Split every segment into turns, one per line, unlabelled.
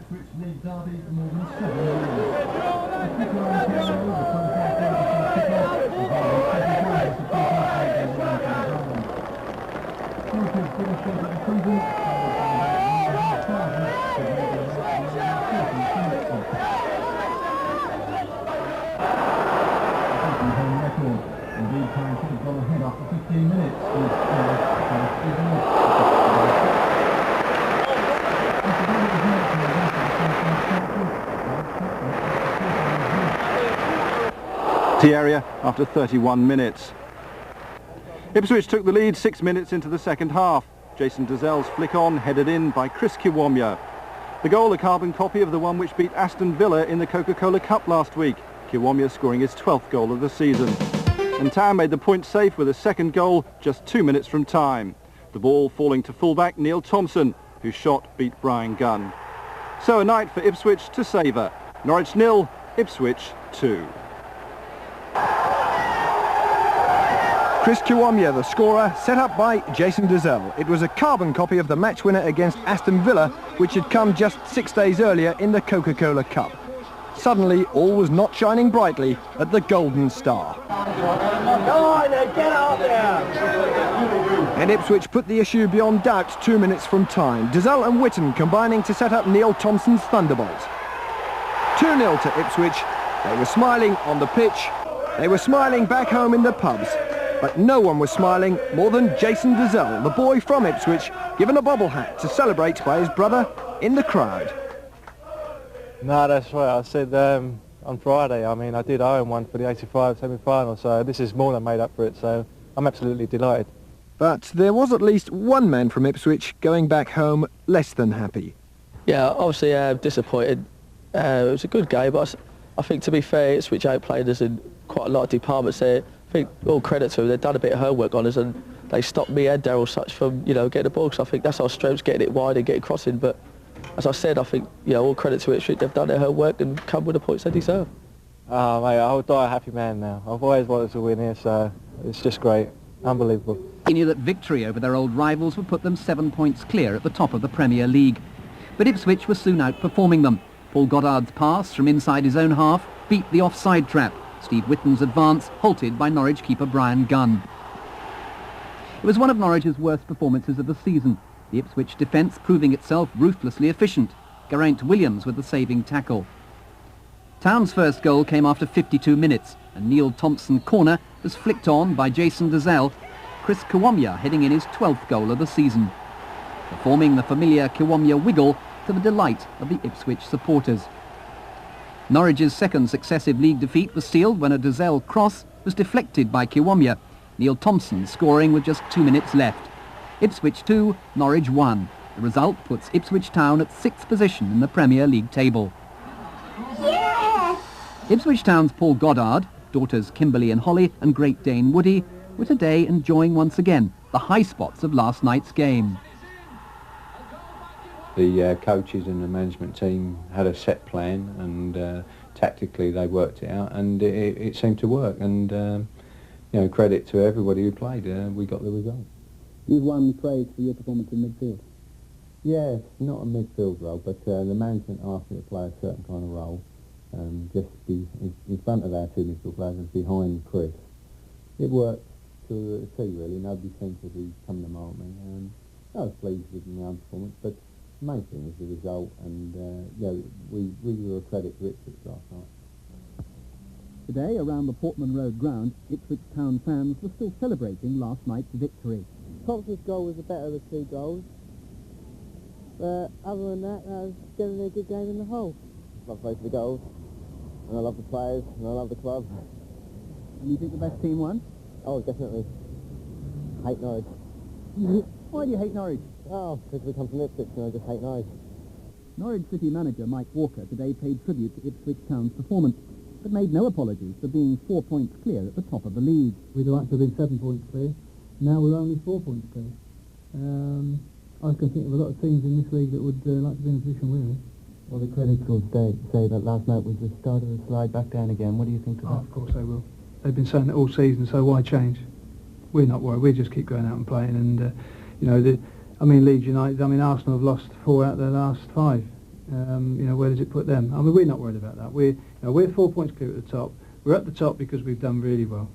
Ipswich lead Derby for more than 7 years. The kicker on the over 25 goals for the kicker, as well as 7 goals for keeping up with the win for the Dragons. Norwich finished off at the season, followed by about 1,500 to lead the race in the 14th spot. Home record. Indeed, time should have gone ahead after 15 minutes with
the area after 31 minutes. Ipswich took the lead 6 minutes into the second half. Jason Dazell's flick on, headed in by Chris Kiwomya. The goal, a carbon copy of the one which beat Aston Villa in the Coca-Cola Cup last week. Kiwomya scoring his 12th goal of the season. And Town made the point safe with a second goal just 2 minutes from time. The ball falling to fullback Neil Thompson, whose shot beat Brian Gunn. So a night for Ipswich to savour. Norwich 0, Ipswich 2.
Chris Kiwomya, the scorer, set up by Jason Dazell. It was a carbon copy of the match winner against Aston Villa, which had come just 6 days earlier in the Coca-Cola Cup. Suddenly, all was not shining brightly at the Golden Star. And Ipswich put the issue beyond doubt 2 minutes from time. Dazell and Witten combining to set up Neil Thompson's thunderbolt. 2-0 to Ipswich. They were smiling on the pitch. They were smiling back home in the pubs. But no one was smiling more than Jason Dazell, the boy from Ipswich, given a bobble hat to celebrate by his brother in the crowd.
No, that's right. I said on Friday, I did own one for the 85 semi-final, so this is more than made up for it, so I'm absolutely delighted.
But there was at least one man from Ipswich going back home less than happy.
Yeah, obviously disappointed. It was a good game, but I think, to be fair, Ipswich outplayed us in quite a lot of departments there. I think all credit to them, they've done a bit of homework on us, and they stopped me and Daryl Such from, getting the ball, because I think that's our strength, getting it wide and getting crossing. But as I said, I think, all credit to Ipswich, they've done their homework and come with the points they deserve.
Oh, mate, I'll die a happy man now. I've always wanted to win here, so it's just great. Unbelievable.
He knew that victory over their old rivals would put them 7 points clear at the top of the Premier League. But Ipswich was soon outperforming them. Paul Goddard's pass from inside his own half beat the offside trap. Steve Whitten's advance halted by Norwich keeper Brian Gunn. It was one of Norwich's worst performances of the season. The Ipswich defence proving itself ruthlessly efficient. Geraint Williams with the saving tackle. Town's first goal came after 52 minutes. A Neil Thompson corner was flicked on by Jason Dazell. Chris Kiwomya heading in his 12th goal of the season, performing the familiar Kiwomya wiggle to the delight of the Ipswich supporters. Norwich's second successive league defeat was sealed when a Dazell cross was deflected by Kiwomya. Neil Thompson scoring with just 2 minutes left. Ipswich 2, Norwich 1. The result puts Ipswich Town at 6th position in the Premier League table. Yeah! Ipswich Town's Paul Goddard, daughters Kimberly and Holly, and Great Dane Woody were today enjoying once again the high spots of last night's game.
The coaches and the management team had a set plan, and tactically they worked it out, and it seemed to work. And credit to everybody who played. We got the result.
You've won praise for your performance in midfield.
Yeah, not a midfield role, but the management asked me to play a certain kind of role, just be in front of our two midfield players and behind Chris. It worked to a T, really. Nobody seemed to be coming to mark me. I was pleased with my own performance, but the main thing was the result, and we were a credit to Ipswich last night.
Today, around the Portman Road ground, Ipswich Town fans were still celebrating last night's victory.
Thompson's goal was the better of the two goals, but other than that, was generally a good game in the whole.
I love both of the goals, and I love the players, and I love the club.
And you think the best team won?
Oh, definitely. Hate Norwich.
Why do you hate Norwich?
Oh, because we come from Ipswich and I just hate Norwich.
Norwich City manager Mike Walker today paid tribute to Ipswich Town's performance, but made no apologies for being 4 points clear at the top of the league.
We'd like to have been 7 points clear. Now we're only 4 points clear. I can think of a lot of teams in this league that would like to be in a position we're in.
Well, the critics will say that last night was the start of the slide back down again. What do you think of that?
Of course they will. They've been saying it all season, so why change? We're not worried. We just keep going out and playing. And Leeds United. Arsenal have lost 4 out of their last 5. Where does it put them? I mean, we're not worried about that. We're 4 points clear at the top. We're at the top because we've done really well.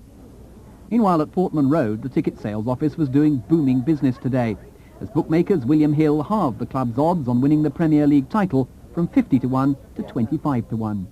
Meanwhile, at Portman Road, the ticket sales office was doing booming business today, as bookmakers William Hill halved the club's odds on winning the Premier League title from 50 to 1 to 25 to 1.